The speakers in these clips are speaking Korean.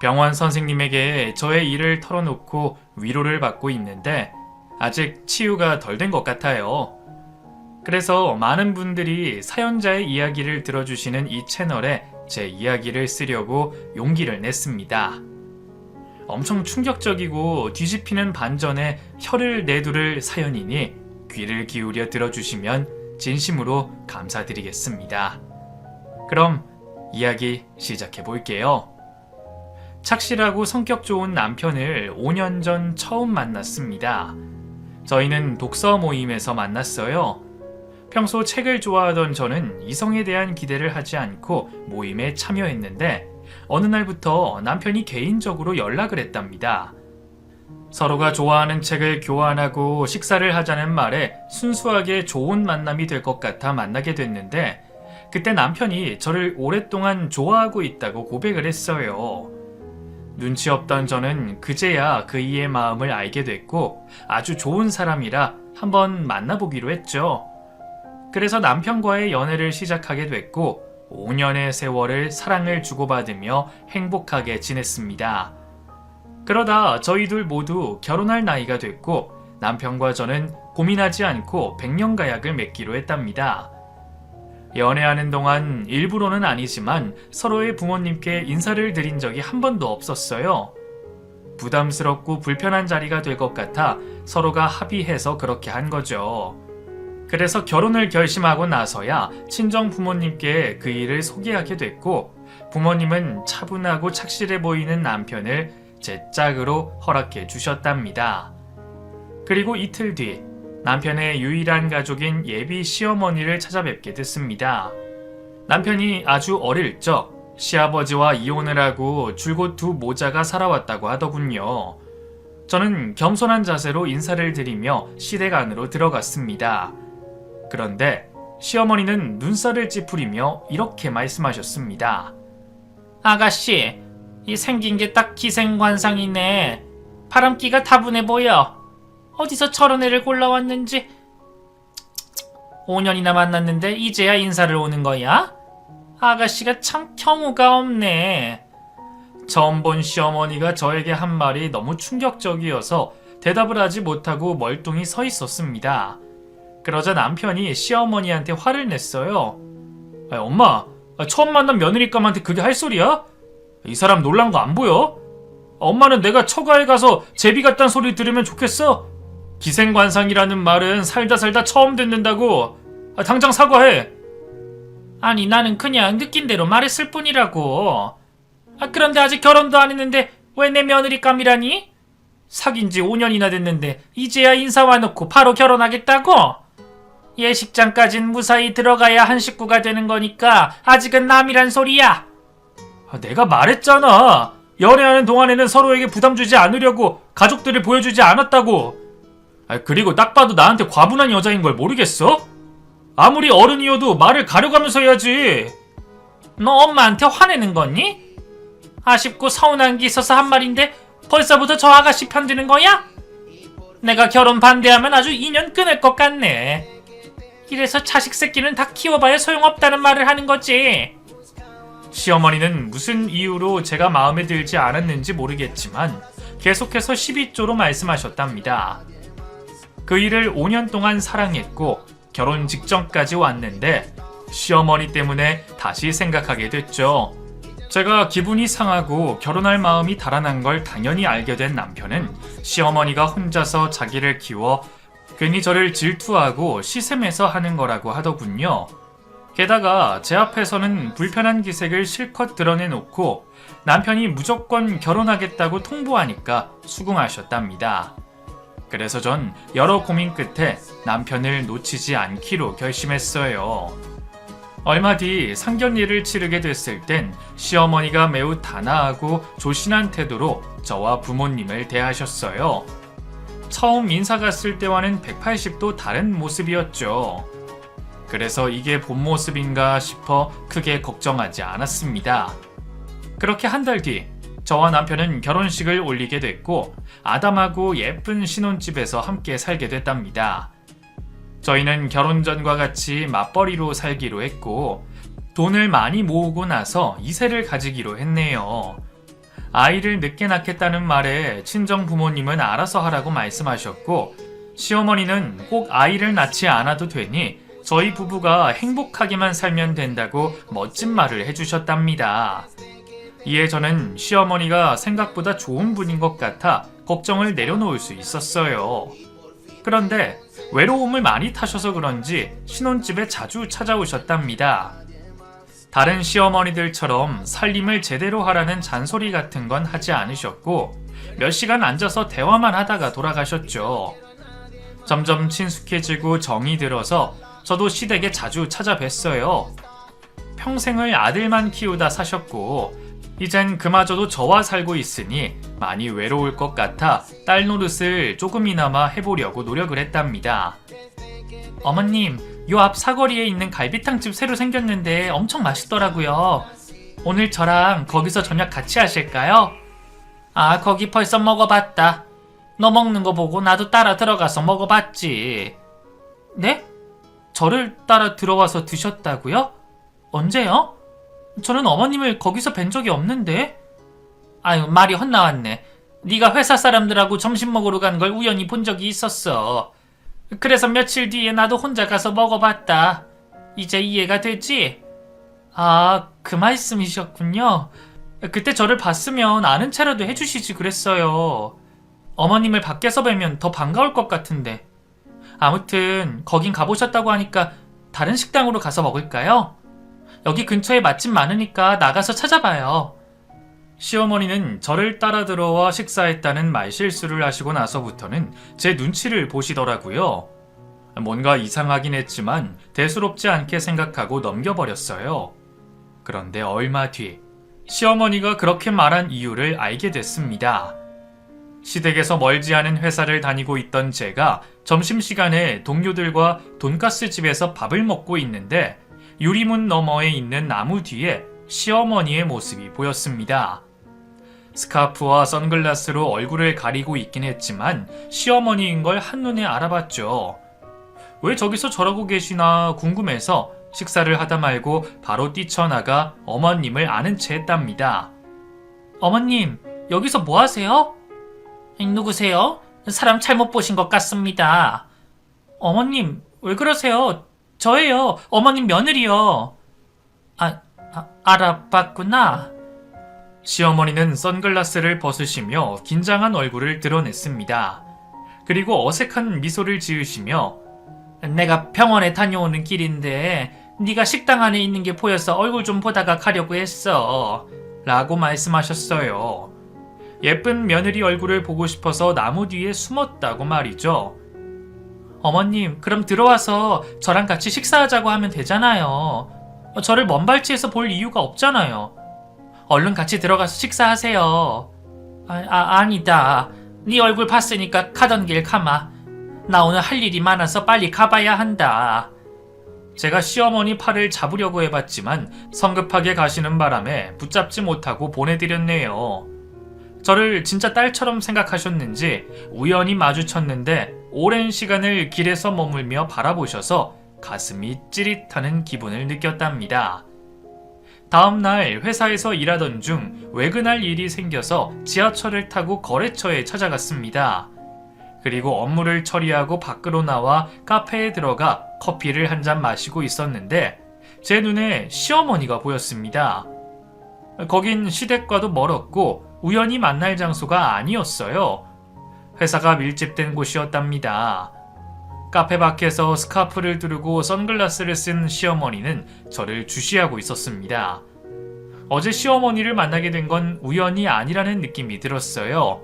병원 선생님에게 저의 일을 털어놓고 위로를 받고 있는데 아직 치유가 덜 된 것 같아요. 그래서 많은 분들이 사연자의 이야기를 들어주시는 이 채널에 제 이야기를 쓰려고 용기를 냈습니다. 엄청 충격적이고 뒤집히는 반전에 혀를 내두를 사연이니 귀를 기울여 들어주시면 진심으로 감사드리겠습니다. 그럼 이야기 시작해 볼게요. 착실하고 성격 좋은 남편을 5년 전 처음 만났습니다. 저희는 독서 모임에서 만났어요. 평소 책을 좋아하던 저는 이성에 대한 기대를 하지 않고 모임에 참여했는데 어느 날부터 남편이 개인적으로 연락을 했답니다. 서로가 좋아하는 책을 교환하고 식사를 하자는 말에 순수하게 좋은 만남이 될 것 같아 만나게 됐는데 그때 남편이 저를 오랫동안 좋아하고 있다고 고백을 했어요. 눈치 없던 저는 그제야 그이의 마음을 알게 됐고 아주 좋은 사람이라 한번 만나보기로 했죠. 그래서 남편과의 연애를 시작하게 됐고 5년의 세월을 사랑을 주고받으며 행복하게 지냈습니다. 그러다 저희 둘 모두 결혼할 나이가 됐고 남편과 저는 고민하지 않고 백년가약을 맺기로 했답니다. 연애하는 동안 일부러는 아니지만 서로의 부모님께 인사를 드린 적이 한 번도 없었어요. 부담스럽고 불편한 자리가 될 것 같아 서로가 합의해서 그렇게 한 거죠. 그래서 결혼을 결심하고 나서야 친정 부모님께 그 일을 소개하게 됐고 부모님은 차분하고 착실해 보이는 남편을 제 짝으로 허락해 주셨답니다. 그리고 이틀 뒤 남편의 유일한 가족인 예비 시어머니를 찾아뵙게 됐습니다. 남편이 아주 어릴 적 시아버지와 이혼을 하고 줄곧 두 모자가 살아왔다고 하더군요. 저는 겸손한 자세로 인사를 드리며 시댁 안으로 들어갔습니다. 그런데 시어머니는 눈살을 찌푸리며 이렇게 말씀하셨습니다. 아가씨, 이 생긴 게 딱 기생관상이네. 바람기가 다분해 보여. 어디서 저런 애를 골라왔는지. 5년이나 만났는데 이제야 인사를 오는 거야? 아가씨가 참 경우가 없네. 처음 본 시어머니가 저에게 한 말이 너무 충격적이어서 대답을 하지 못하고 멀뚱히 서 있었습니다. 그러자 남편이 시어머니한테 화를 냈어요. 엄마, 처음 만난 며느리감한테 그게 할 소리야? 이 사람 놀란 거 안 보여? 엄마는 내가 처가에 가서 제비 같단 소리 들으면 좋겠어? 기생관상이라는 말은 살다 처음 듣는다고. 당장 사과해. 아니 나는 그냥 느낀 대로 말했을 뿐이라고. 그런데 아직 결혼도 안 했는데 왜 내 며느리감이라니? 사귄 지 5년이나 됐는데 이제야 인사 와놓고 바로 결혼하겠다고? 예식장까진 무사히 들어가야 한 식구가 되는 거니까 아직은 남이란 소리야. 내가 말했잖아. 연애하는 동안에는 서로에게 부담 주지 않으려고 가족들을 보여주지 않았다고. 그리고 딱 봐도 나한테 과분한 여자인 걸 모르겠어? 아무리 어른이어도 말을 가려가면서 해야지. 너 엄마한테 화내는 거니? 아쉽고 서운한 게 있어서 한 말인데 벌써부터 저 아가씨 편드는 거야? 내가 결혼 반대하면 아주 인연 끊을 것 같네. 이래서 자식 새끼는 다 키워봐야 소용없다는 말을 하는 거지. 시어머니는 무슨 이유로 제가 마음에 들지 않았는지 모르겠지만 계속해서 12조로 말씀하셨답니다. 그 일을 5년 동안 사랑했고 결혼 직전까지 왔는데 시어머니 때문에 다시 생각하게 됐죠. 제가 기분이 상하고 결혼할 마음이 달아난 걸 당연히 알게 된 남편은 시어머니가 혼자서 자기를 키워 괜히 저를 질투하고 시샘해서 하는 거라고 하더군요. 게다가 제 앞에서는 불편한 기색을 실컷 드러내놓고 남편이 무조건 결혼하겠다고 통보하니까 수긍하셨답니다. 그래서 전 여러 고민 끝에 남편을 놓치지 않기로 결심했어요. 얼마 뒤 상견례를 치르게 됐을 땐 시어머니가 매우 단아하고 조신한 태도로 저와 부모님을 대하셨어요. 처음 인사 갔을 때와는 180도 다른 모습이었죠. 그래서 이게 본 모습인가 싶어 크게 걱정하지 않았습니다. 그렇게 한 달 뒤 저와 남편은 결혼식을 올리게 됐고 아담하고 예쁜 신혼집에서 함께 살게 됐답니다. 저희는 결혼 전과 같이 맞벌이로 살기로 했고 돈을 많이 모으고 나서 2세를 가지기로 했네요. 아이를 늦게 낳겠다는 말에 친정 부모님은 알아서 하라고 말씀하셨고, 시어머니는 꼭 아이를 낳지 않아도 되니 저희 부부가 행복하게만 살면 된다고 멋진 말을 해주셨답니다. 이에 저는 시어머니가 생각보다 좋은 분인 것 같아 걱정을 내려놓을 수 있었어요. 그런데 외로움을 많이 타셔서 그런지 신혼집에 자주 찾아오셨답니다. 다른 시어머니들처럼 살림을 제대로 하라는 잔소리 같은 건 하지 않으셨고, 몇 시간 앉아서 대화만 하다가 돌아가셨죠. 점점 친숙해지고 정이 들어서 저도 시댁에 자주 찾아뵀어요. 평생을 아들만 키우다 사셨고 이젠 그마저도 저와 살고 있으니 많이 외로울 것 같아 딸 노릇을 조금이나마 해보려고 노력을 했답니다. 어머님, 요 앞 사거리에 있는 갈비탕집 새로 생겼는데 엄청 맛있더라고요. 오늘 저랑 거기서 저녁 같이 하실까요? 아, 거기 벌써 먹어봤다. 너 먹는 거 보고 나도 따라 들어가서 먹어봤지. 네? 저를 따라 들어와서 드셨다고요? 언제요? 저는 어머님을 거기서 뵌 적이 없는데. 아유, 말이 헛나왔네. 네가 회사 사람들하고 점심 먹으러 간 걸 우연히 본 적이 있었어. 그래서 며칠 뒤에 나도 혼자 가서 먹어봤다. 이제 이해가 되지? 아, 그 말씀이셨군요. 그때 저를 봤으면 아는 체라도 해주시지 그랬어요. 어머님을 밖에서 뵈면 더 반가울 것 같은데. 아무튼 거긴 가보셨다고 하니까 다른 식당으로 가서 먹을까요? 여기 근처에 맛집 많으니까 나가서 찾아봐요. 시어머니는 저를 따라 들어와 식사했다는 말실수를 하시고 나서부터는 제 눈치를 보시더라고요. 뭔가 이상하긴 했지만 대수롭지 않게 생각하고 넘겨버렸어요. 그런데 얼마 뒤 시어머니가 그렇게 말한 이유를 알게 됐습니다. 시댁에서 멀지 않은 회사를 다니고 있던 제가 점심시간에 동료들과 돈가스 집에서 밥을 먹고 있는데 유리문 너머에 있는 나무 뒤에 시어머니의 모습이 보였습니다. 스카프와 선글라스로 얼굴을 가리고 있긴 했지만 시어머니인 걸 한눈에 알아봤죠. 왜 저기서 저러고 계시나 궁금해서 식사를 하다 말고 바로 뛰쳐나가 어머님을 아는 채 했답니다. 어머님, 여기서 뭐 하세요? 누구세요? 사람 잘못 보신 것 같습니다. 어머님, 왜 그러세요? 저예요. 어머님 며느리요. 알아봤구나. 시어머니는 선글라스를 벗으시며 긴장한 얼굴을 드러냈습니다. 그리고 어색한 미소를 지으시며 내가 병원에 다녀오는 길인데 네가 식당 안에 있는 게 보여서 얼굴 좀 보다가 가려고 했어. 라고 말씀하셨어요. 예쁜 며느리 얼굴을 보고 싶어서 나무 뒤에 숨었다고 말이죠. 어머님, 그럼 들어와서 저랑 같이 식사하자고 하면 되잖아요. 저를 먼 발치에서 볼 이유가 없잖아요. 얼른 같이 들어가서 식사하세요. 아니다. 네 얼굴 봤으니까 가던 길 가마. 나 오늘 할 일이 많아서 빨리 가봐야 한다. 제가 시어머니 팔을 잡으려고 해봤지만 성급하게 가시는 바람에 붙잡지 못하고 보내드렸네요. 저를 진짜 딸처럼 생각하셨는지 우연히 마주쳤는데 오랜 시간을 길에서 머물며 바라보셔서 가슴이 찌릿하는 기분을 느꼈답니다. 다음날 회사에서 일하던 중 외근할 일이 생겨서 지하철을 타고 거래처에 찾아갔습니다. 그리고 업무를 처리하고 밖으로 나와 카페에 들어가 커피를 한 잔 마시고 있었는데 제 눈에 시어머니가 보였습니다. 거긴 시댁과도 멀었고 우연히 만날 장소가 아니었어요. 회사가 밀집된 곳이었답니다. 카페 밖에서 스카프를 두르고 선글라스를 쓴 시어머니는 저를 주시하고 있었습니다. 어제 시어머니를 만나게 된 건 우연이 아니라는 느낌이 들었어요.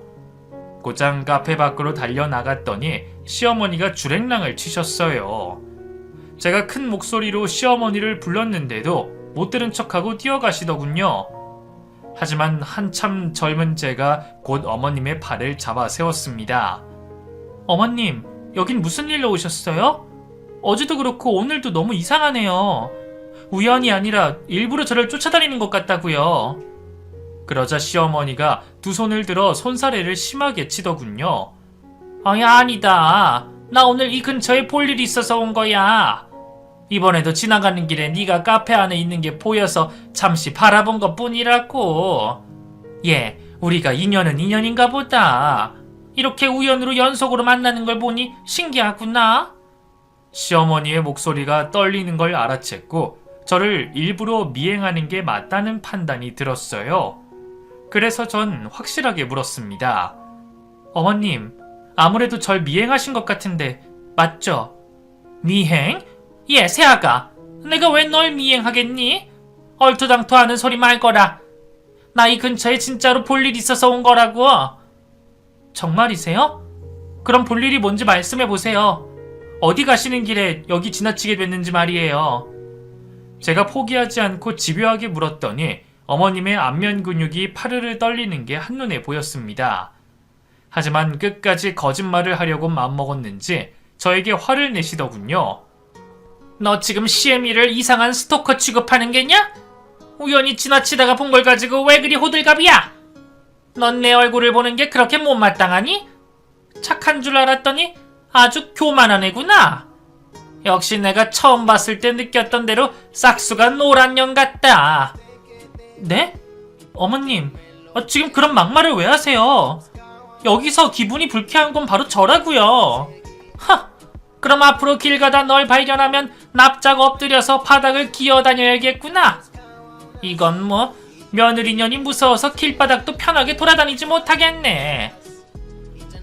곧장 카페 밖으로 달려나갔더니 시어머니가 주랭랑을 치셨어요. 제가 큰 목소리로 시어머니를 불렀는데도 못 들은 척하고 뛰어가시더군요. 하지만 한참 젊은 제가 곧 어머님의 팔을 잡아 세웠습니다. 어머님, 여긴 무슨 일로 오셨어요? 어제도 그렇고 오늘도 너무 이상하네요. 우연이 아니라 일부러 저를 쫓아다니는 것 같다고요. 그러자 시어머니가 두 손을 들어 손사래를 심하게 치더군요. 아니다. 나 오늘 이 근처에 볼 일이 있어서 온 거야. 이번에도 지나가는 길에 네가 카페 안에 있는 게 보여서 잠시 바라본 것 뿐이라고. 예, 우리가 인연은 인연인가 보다. 이렇게 우연으로 연속으로 만나는 걸 보니 신기하구나. 시어머니의 목소리가 떨리는 걸 알아챘고 저를 일부러 미행하는 게 맞다는 판단이 들었어요. 그래서 전 확실하게 물었습니다. 어머님, 아무래도 절 미행하신 것 같은데 맞죠? 미행? 예, 새아가. 내가 왜 널 미행하겠니? 얼토당토하는 소리 말거라. 나 이 근처에 진짜로 볼 일 있어서 온 거라고. 정말이세요? 그럼 볼 일이 뭔지 말씀해보세요. 어디 가시는 길에 여기 지나치게 됐는지 말이에요. 제가 포기하지 않고 집요하게 물었더니 어머님의 안면 근육이 파르르 떨리는 게 한눈에 보였습니다. 하지만 끝까지 거짓말을 하려고 마음먹었는지 저에게 화를 내시더군요. 너 지금 CM이를 이상한 스토커 취급하는 게냐? 우연히 지나치다가 본 걸 가지고 왜 그리 호들갑이야? 넌 내 얼굴을 보는 게 그렇게 못마땅하니? 착한 줄 알았더니 아주 교만한 애구나. 역시 내가 처음 봤을 때 느꼈던 대로 싹수가 노란 년 같다. 네? 어머님, 지금 그런 막말을 왜 하세요? 여기서 기분이 불쾌한 건 바로 저라고요. 하! 그럼 앞으로 길 가다 널 발견하면 납작 엎드려서 바닥을 기어다녀야겠구나. 이건 뭐 며느리년이 무서워서 길바닥도 편하게 돌아다니지 못하겠네.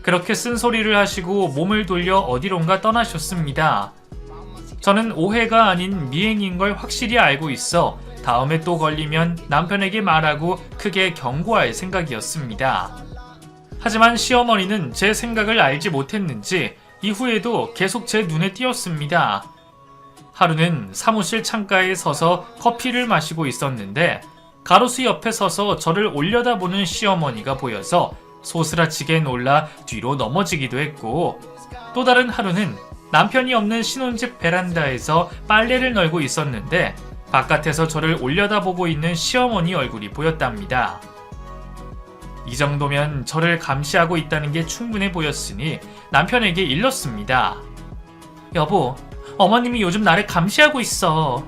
그렇게 쓴소리를 하시고 몸을 돌려 어디론가 떠나셨습니다. 저는 오해가 아닌 미행인 걸 확실히 알고 있어 다음에 또 걸리면 남편에게 말하고 크게 경고할 생각이었습니다. 하지만 시어머니는 제 생각을 알지 못했는지 이후에도 계속 제 눈에 띄었습니다. 하루는 사무실 창가에 서서 커피를 마시고 있었는데 가로수 옆에 서서 저를 올려다보는 시어머니가 보여서 소스라치게 놀라 뒤로 넘어지기도 했고, 또 다른 하루는 남편이 없는 신혼집 베란다에서 빨래를 널고 있었는데 바깥에서 저를 올려다보고 있는 시어머니 얼굴이 보였답니다. 이 정도면 저를 감시하고 있다는 게 충분해 보였으니 남편에게 일렀습니다. 여보, 어머님이 요즘 나를 감시하고 있어.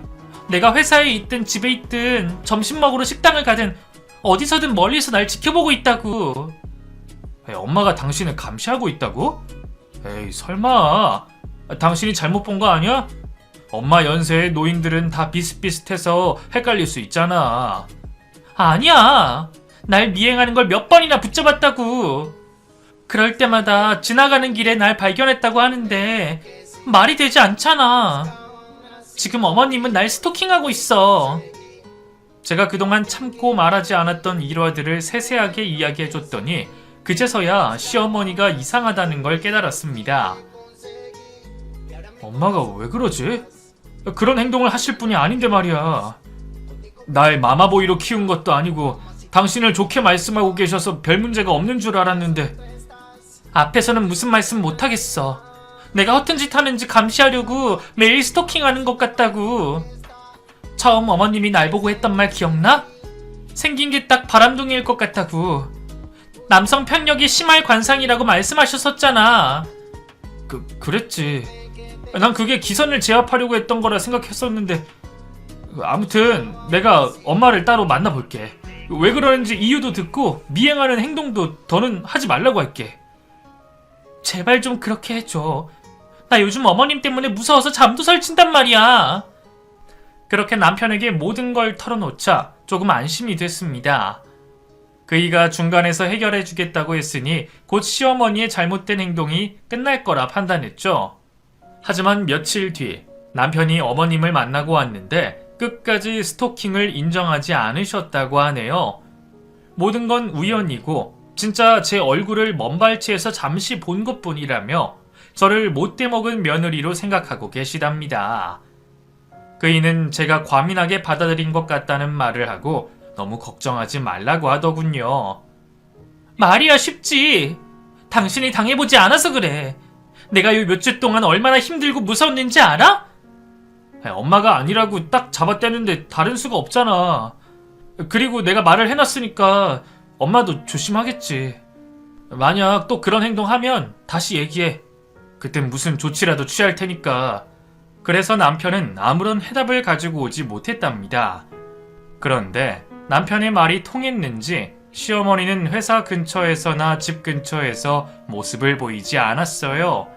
내가 회사에 있든 집에 있든 점심 먹으러 식당을 가든 어디서든 멀리서 날 지켜보고 있다고. 엄마가 당신을 감시하고 있다고? 에이, 설마. 당신이 잘못 본 거 아니야? 엄마 연세의 노인들은 다 비슷비슷해서 헷갈릴 수 있잖아. 아니야. 날 미행하는 걸 몇 번이나 붙잡았다고. 그럴 때마다 지나가는 길에 날 발견했다고 하는데 말이 되지 않잖아. 지금 어머님은 날 스토킹하고 있어. 제가 그동안 참고 말하지 않았던 일화들을 세세하게 이야기해줬더니 그제서야 시어머니가 이상하다는 걸 깨달았습니다. 엄마가 왜 그러지? 그런 행동을 하실 분이 아닌데 말이야. 날 마마보이로 키운 것도 아니고 당신을 좋게 말씀하고 계셔서 별 문제가 없는 줄 알았는데. 앞에서는 무슨 말씀 못하겠어. 내가 허튼 짓 하는지 감시하려고 매일 스토킹하는 것 같다고. 처음 어머님이 날 보고 했던 말 기억나? 생긴 게 딱 바람둥이일 것 같다고. 남성 편력이 심할 관상이라고 말씀하셨었잖아. 그랬지. 난 그게 기선을 제압하려고 했던 거라 생각했었는데, 아무튼 내가 엄마를 따로 만나볼게. 왜 그러는지 이유도 듣고 미행하는 행동도 더는 하지 말라고 할게. 제발 좀 그렇게 해줘. 나 요즘 어머님 때문에 무서워서 잠도 설친단 말이야. 그렇게 남편에게 모든 걸 털어놓자 조금 안심이 됐습니다. 그이가 중간에서 해결해주겠다고 했으니 곧 시어머니의 잘못된 행동이 끝날 거라 판단했죠. 하지만 며칠 뒤 남편이 어머님을 만나고 왔는데 끝까지 스토킹을 인정하지 않으셨다고 하네요. 모든 건 우연이고 진짜 제 얼굴을 먼발치에서 잠시 본 것뿐이라며 저를 못돼 먹은 며느리로 생각하고 계시답니다. 그이는 제가 과민하게 받아들인 것 같다는 말을 하고 너무 걱정하지 말라고 하더군요. 말이야 쉽지. 당신이 당해보지 않아서 그래. 내가 요 몇 주 동안 얼마나 힘들고 무서웠는지 알아? 엄마가 아니라고 딱 잡아떼는데 다른 수가 없잖아. 그리고 내가 말을 해놨으니까 엄마도 조심하겠지. 만약 또 그런 행동하면 다시 얘기해. 그땐 무슨 조치라도 취할 테니까. 그래서 남편은 아무런 해답을 가지고 오지 못했답니다. 그런데 남편의 말이 통했는지 시어머니는 회사 근처에서나 집 근처에서 모습을 보이지 않았어요.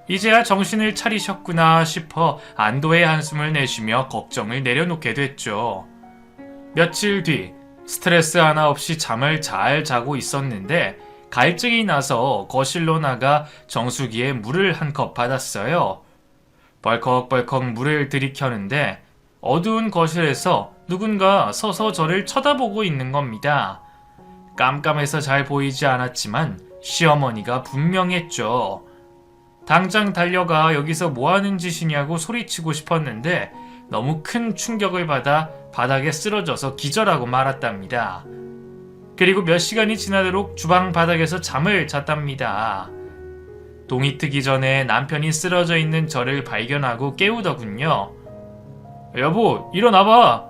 이제야 정신을 차리셨구나 싶어 안도의 한숨을 내쉬며 걱정을 내려놓게 됐죠. 며칠 뒤 스트레스 하나 없이 잠을 잘 자고 있었는데 갈증이 나서 거실로 나가 정수기에 물을 한 컵 받았어요. 벌컥벌컥 물을 들이켜는데 어두운 거실에서 누군가 서서 저를 쳐다보고 있는 겁니다. 깜깜해서 잘 보이지 않았지만 시어머니가 분명했죠. 당장 달려가 여기서 뭐하는 짓이냐고 소리치고 싶었는데 너무 큰 충격을 받아 바닥에 쓰러져서 기절하고 말았답니다. 그리고 몇 시간이 지나도록 주방 바닥에서 잠을 잤답니다. 동이 트기 전에 남편이 쓰러져 있는 저를 발견하고 깨우더군요. 여보, 일어나봐.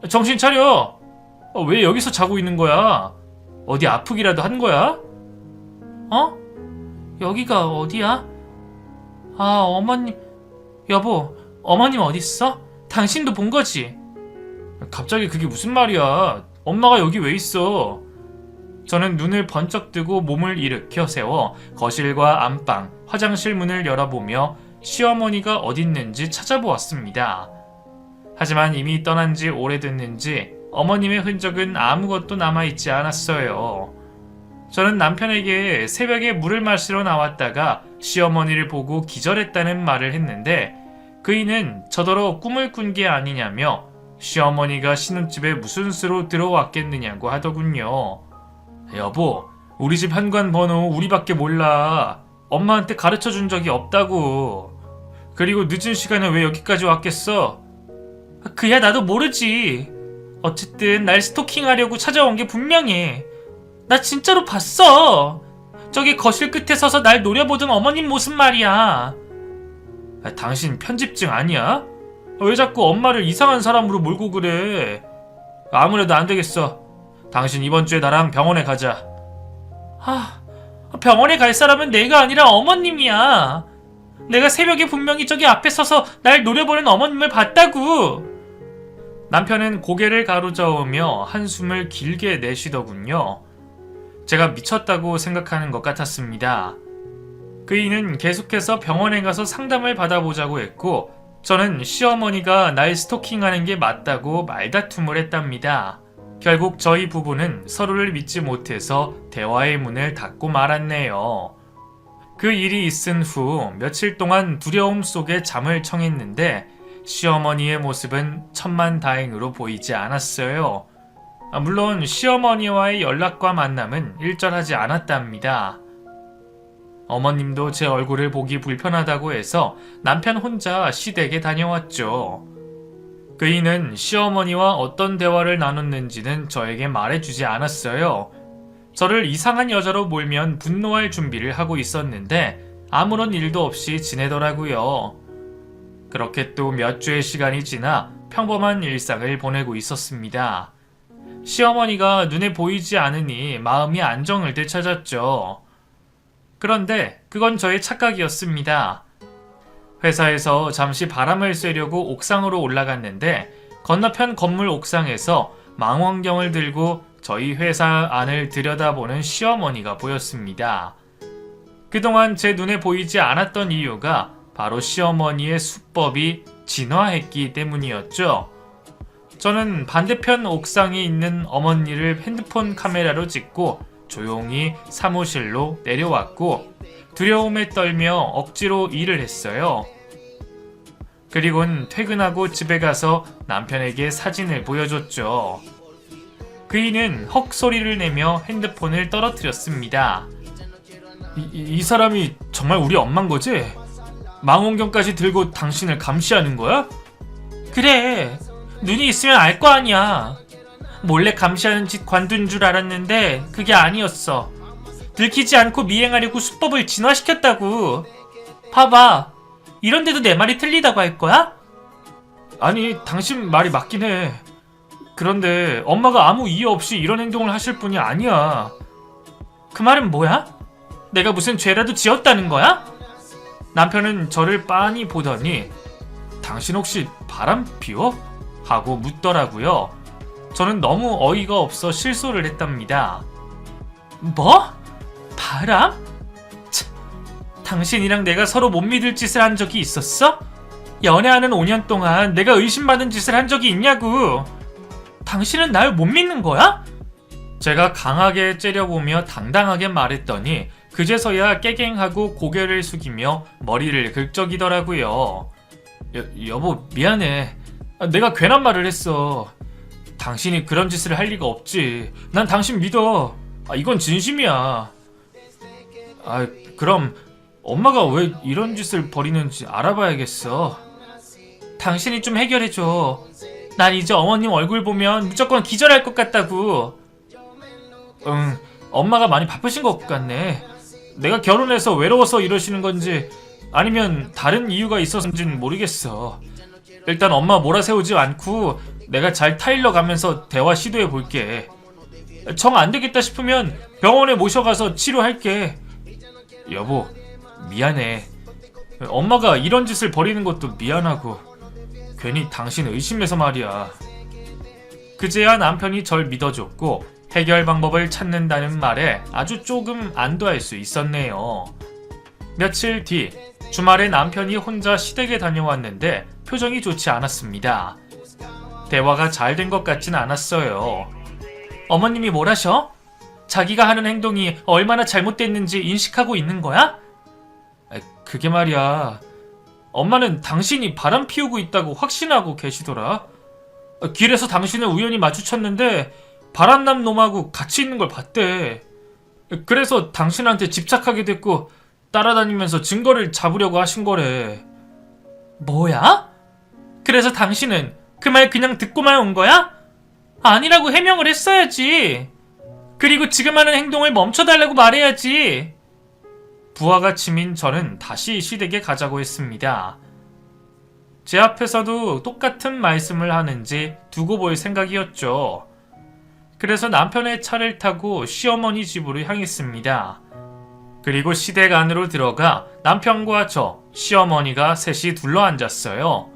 정신 차려. 왜 여기서 자고 있는 거야? 어디 아프기라도 한 거야? 어? 여기가 어디야? 아, 어머님. 여보, 어머님 어딨어? 당신도 본 거지? 갑자기 그게 무슨 말이야? 엄마가 여기 왜 있어? 저는 눈을 번쩍 뜨고 몸을 일으켜 세워 거실과 안방, 화장실 문을 열어보며 시어머니가 어딨는지 찾아보았습니다. 하지만 이미 떠난 지 오래됐는지 어머님의 흔적은 아무것도 남아있지 않았어요. 저는 남편에게 새벽에 물을 마시러 나왔다가 시어머니를 보고 기절했다는 말을 했는데 그이는 저더러 꿈을 꾼 게 아니냐며 시어머니가 신혼집에 무슨 수로 들어왔겠느냐고 하더군요. 여보, 우리 집 현관 번호 우리밖에 몰라. 엄마한테 가르쳐 준 적이 없다고. 그리고 늦은 시간에 왜 여기까지 왔겠어? 그야 나도 모르지. 어쨌든 날 스토킹하려고 찾아온 게 분명해. 나 진짜로 봤어. 저기 거실 끝에 서서 날 노려보던 어머님 모습 말이야. 당신 편집증 아니야? 왜 자꾸 엄마를 이상한 사람으로 몰고 그래? 아무래도 안 되겠어. 당신 이번 주에 나랑 병원에 가자. 병원에 갈 사람은 내가 아니라 어머님이야. 내가 새벽에 분명히 저기 앞에 서서 날 노려보는 어머님을 봤다고. 남편은 고개를 가로저으며 한숨을 길게 내쉬더군요. 제가 미쳤다고 생각하는 것 같았습니다. 그이는 계속해서 병원에 가서 상담을 받아보자고 했고 저는 시어머니가 날 스토킹하는 게 맞다고 말다툼을 했답니다. 결국 저희 부부는 서로를 믿지 못해서 대화의 문을 닫고 말았네요. 그 일이 있은 후 며칠 동안 두려움 속에 잠을 청했는데 시어머니의 모습은 천만다행으로 보이지 않았어요. 물론 시어머니와의 연락과 만남은 일절하지 않았답니다. 어머님도 제 얼굴을 보기 불편하다고 해서 남편 혼자 시댁에 다녀왔죠. 그이는 시어머니와 어떤 대화를 나눴는지는 저에게 말해주지 않았어요. 저를 이상한 여자로 몰면 분노할 준비를 하고 있었는데 아무런 일도 없이 지내더라고요. 그렇게 또 몇 주의 시간이 지나 평범한 일상을 보내고 있었습니다. 시어머니가 눈에 보이지 않으니 마음이 안정을 되찾았죠. 그런데 그건 저의 착각이었습니다. 회사에서 잠시 바람을 쐬려고 옥상으로 올라갔는데 건너편 건물 옥상에서 망원경을 들고 저희 회사 안을 들여다보는 시어머니가 보였습니다. 그동안 제 눈에 보이지 않았던 이유가 바로 시어머니의 수법이 진화했기 때문이었죠. 저는 반대편 옥상에 있는 어머니를 핸드폰 카메라로 찍고 조용히 사무실로 내려왔고 두려움에 떨며 억지로 일을 했어요. 그리곤 퇴근하고 집에 가서 남편에게 사진을 보여줬죠. 그이는 헉 소리를 내며 핸드폰을 떨어뜨렸습니다. 이 사람이 정말 우리 엄만 거지? 망원경까지 들고 당신을 감시하는 거야? 그래, 눈이 있으면 알 거 아니야. 몰래 감시하는 짓 관둔 줄 알았는데 그게 아니었어. 들키지 않고 미행하려고 수법을 진화시켰다고. 봐봐, 이런데도 내 말이 틀리다고 할 거야? 아니, 당신 말이 맞긴 해. 그런데 엄마가 아무 이유 없이 이런 행동을 하실 분이 아니야. 그 말은 뭐야? 내가 무슨 죄라도 지었다는 거야? 남편은 저를 빤히 보더니 당신 혹시 바람 피워? 하고 묻더라고요. 저는 너무 어이가 없어 실소를 했답니다. 뭐? 바람? 참, 당신이랑 내가 서로 못 믿을 짓을 한 적이 있었어? 연애하는 5년 동안 내가 의심받은 짓을 한 적이 있냐고. 당신은 날 못 믿는 거야? 제가 강하게 째려보며 당당하게 말했더니 그제서야 깨갱하고 고개를 숙이며 머리를 긁적이더라고요. 여보, 미안해. 내가 괜한 말을 했어. 당신이 그런 짓을 할 리가 없지. 난 당신 믿어. 이건 진심이야. 그럼 엄마가 왜 이런 짓을 벌이는지 알아봐야겠어. 당신이 좀 해결해줘. 난 이제 어머님 얼굴 보면 무조건 기절할 것 같다고. 응, 엄마가 많이 바쁘신 것 같네. 내가 결혼해서 외로워서 이러시는 건지 아니면 다른 이유가 있어서인지는 모르겠어. 일단 엄마 몰아세우지 않고 내가 잘 타일러 가면서 대화 시도해 볼게. 정 안 되겠다 싶으면 병원에 모셔가서 치료할게. 여보, 미안해. 엄마가 이런 짓을 벌이는 것도 미안하고 괜히 당신 의심해서 말이야. 그제야 남편이 절 믿어줬고 해결 방법을 찾는다는 말에 아주 조금 안도할 수 있었네요. 며칠 뒤 주말에 남편이 혼자 시댁에 다녀왔는데 표정이 좋지 않았습니다. 대화가 잘 된 것 같진 않았어요. 어머님이 뭘 하셔? 자기가 하는 행동이 얼마나 잘못됐는지 인식하고 있는 거야? 그게 말이야. 엄마는 당신이 바람 피우고 있다고 확신하고 계시더라. 길에서 당신을 우연히 마주쳤는데 바람난 놈하고 같이 있는 걸 봤대. 그래서 당신한테 집착하게 됐고 따라다니면서 증거를 잡으려고 하신 거래. 뭐야? 그래서 당신은 그 말 그냥 듣고만 온 거야? 아니라고 해명을 했어야지. 그리고 지금 하는 행동을 멈춰달라고 말해야지. 부하가 치민 저는 다시 시댁에 가자고 했습니다. 제 앞에서도 똑같은 말씀을 하는지 두고 볼 생각이었죠. 그래서 남편의 차를 타고 시어머니 집으로 향했습니다. 그리고 시댁 안으로 들어가 남편과 저, 시어머니가 셋이 둘러앉았어요.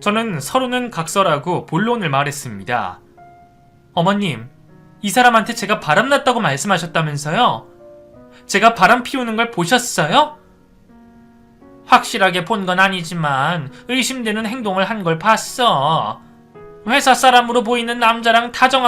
저는 서로는 각설하고 본론을 말했습니다. 어머님, 이 사람한테 제가 바람났다고 말씀하셨다면서요? 제가 바람 피우는 걸 보셨어요? 확실하게 본 건 아니지만 의심되는 행동을 한 걸 봤어. 회사 사람으로 보이는 남자랑 다정하게